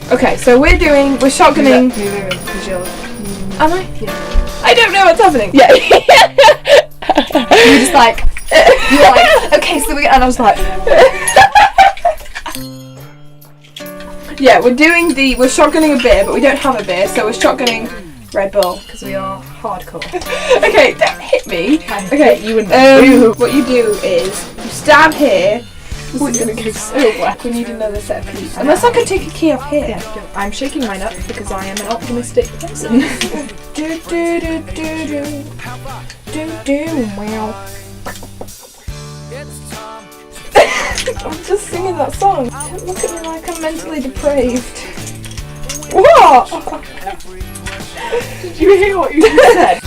Okay, so we're shotgunning. Am I? Yeah. I don't know what's happening. Yeah. You're just like, you're like, okay, so and I was like, yeah, we're shotgunning a beer, but we don't have a beer, so we're shotgunning Red Bull because we are hardcore. Okay, don't hit me. Okay, you and what you do is you stab here. We're gonna go so well. We need another set of keys. Unless I could take a key off here. Yeah, I'm shaking mine up because I am an optimistic person. Do do do do do do do wow. I'm just singing that song. Don't look at me like I'm mentally depraved. What? Did you hear what you said?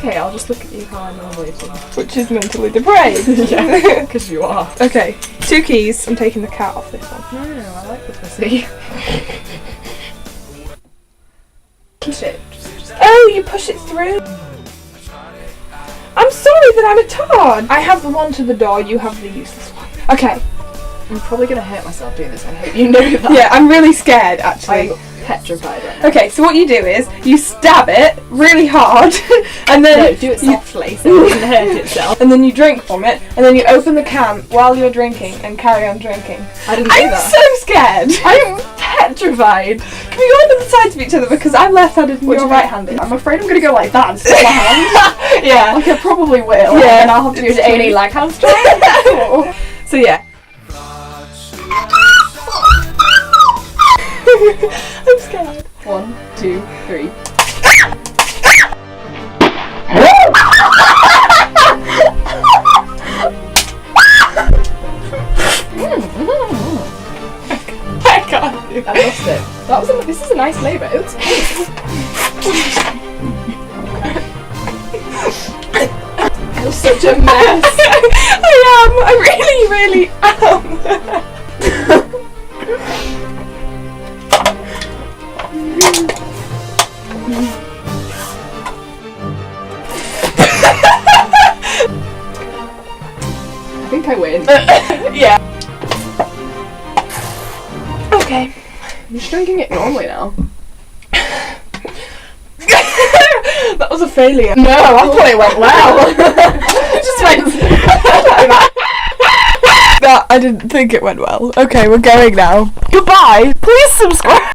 Okay, I'll just look at you how I normally do. Which is mentally depraved. Yeah, because you are. Okay, 2 keys. I'm taking the cat off this one. No, I like the pussy. Push it. Oh, you push it through. I'm sorry that I'm a tard. I have the one to the door. You have the useless one. Okay. I'm probably gonna hurt myself doing this. I hope you know that. Yeah, I'm really scared actually. I'm petrified right now. Okay, so what you do is you stab it really hard, and then No, do it softly so it doesn't hurt itself. and then you drink from it, and then you open the can while you're drinking and carry on drinking. I didn't do I'm that. so scared. I'm petrified. Can we go on the sides of each other because I'm left-handed and you're right-handed? I'm afraid I'm gonna go like that and stick my hand. Yeah. Like I probably will. Yeah. And I'll have to do A&E like hamstring. So yeah. I'm scared. 1, 2, 3. I can't do it. I lost it. This is a nice flavour. It looks pink. You're such a mess. I really am. I think I win. Yeah. Okay. I'm just drinking it normally now. That was a failure. No, I thought it went well. It just went like that. I didn't think it went well. Okay, we're going now. Goodbye. Please subscribe.